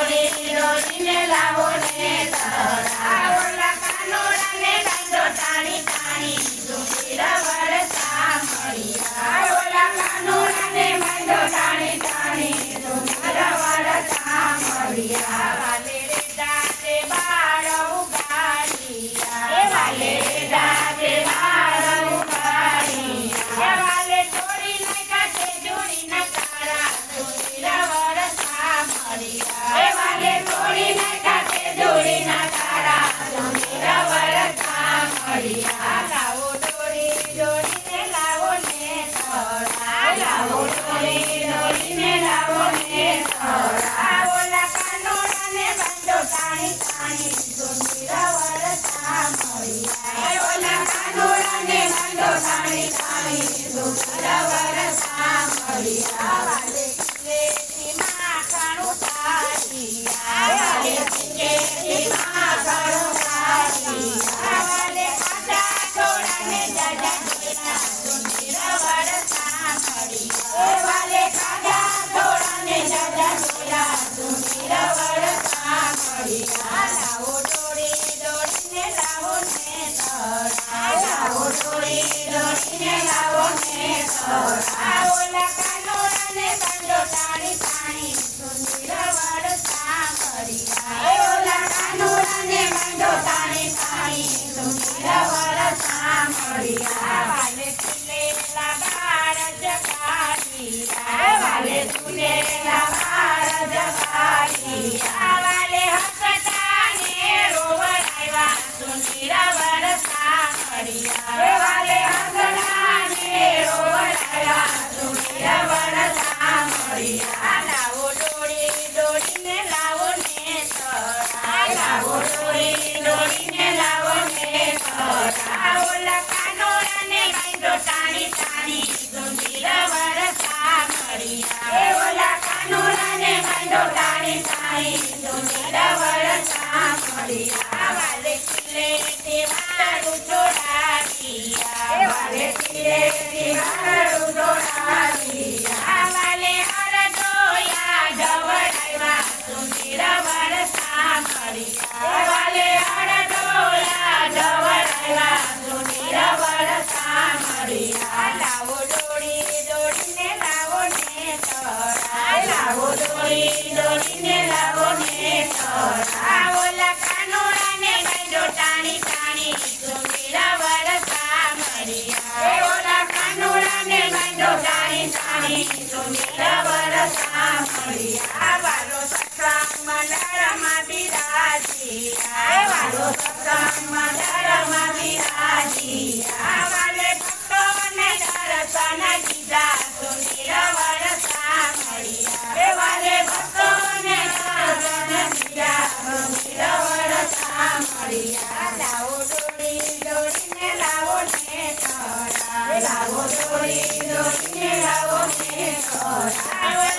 ડોરી ડોરીને લાવો ને તરા ઓલા કાનોડાને બાંધો ટાણી ટાણી સુંદીરા વરસા મળ્યા ઓલા કાનોડાને બાંધો ટાણી ટાણી સુંદીરા વરસા મળ્યા વાલે રે દાતે બાળ ઉગાડ્યા એ વાલે રે દાતે બાળ ઉગાડ્યા એ વાલે ડોરી નાખ્યા તે જોડી ના તારા સુંદીરા વરસા મળ્યા એ વાલે ડોરી નાખ્યા તે જોડી ના તારા સુંદીરા વરસા મળ્યા લાવો ડોરી ડોરીને લાવો ને તરા લાવો ડોરી ડોરીને લાવો ને તરા ઓલા કાનોડાને બાંધો ટાણી ટાણી સુંદીરા વરસા મળ્યા ઓલા કાનોડાને બાંધો ટાણી ટાણી સુંદીરા વરસા મળ્યા વાલે સિંગેથી માખણ ઉતાર્યા વાલે સિંગેથી માખણ ઉતાર્યા વાલે ખાધા ઢોળાને જાજા જોયા સુંદીરા વરસા મળ્યા વાલે ખાધા ઢોળાને જાજા જોયા સુંદીરા વરસા મળ્યા લાવો ડોરી ડોરીને લાવો ને તરા લાવો ડોરી ડોરીને લાવો ને તરા ઓલા કાનોડાને બાંધો ટાણી ટાણી સુંદીરા વરસા મળ્યા ઓલા કાનોડાને બાંધો ટાણી ટાણી સુંદીરા વરસા મળ્યા વાલે ખીલેલા બાળ જગાડ્યા વાલે ખીલેલા બાળ જગાડ્યા વાલે હસતાને રોવડાવ્યા સુંદીરા વરસા મળ્યા વાલે હસતાને રોવડાવ્યા સુંદીરા વરસા મળ્યા લાવો ડોરી ડોરીને લાવો ને તરા લાવો ડોરી ડોરીને લાવો ને તરા ઓલા કાનોડાને બાંધો ટાણી ટાણી સુંદીરા વરસા મળ્યા ઓલા કાનોડાને બાંધો ટાણી ટાણી સુંદીરા વરસા મળ્યા વાલે ખીલેથી વાળું જોડાવ્યા વાલે ખીલેથી વાળું જોડાવ્યા વાલે હરદોયા ઢવડાવ્યા સુંદીરા વરસા મળ્યા વાલે હરદોયા ઢવડાવ્યા સુંદીરા વરસા મળ્યા લાવો ડોરી ડોરીને લાવો ને તરા લાવો ડોરી ડોરીને લાવો ને તરા ઓલા કાનોડાને બાંધો ટાણી ટાણી સુંદીરા વરસા મળ્યા ઓલા કાનોડાને બાંધો ટાણી ટાણી સુંદીરા વરસા મળ્યા વાલો સત્સંગ મંડળમાં બિરાજ્યા વાલો સત્સંગ મંડળમાં બિરાજ્યા વાલે ભક્તોને દર્શન દીધા સુંદીરા વરસા મળ્યા વાલે ભક્તોને દર્શન દીધા સુંદીરા વરસા મળ્યા લાવો ડોરી ડોરીને લાવો ને તરા લાવો ડોરી ડોરીને લાવો ને તરા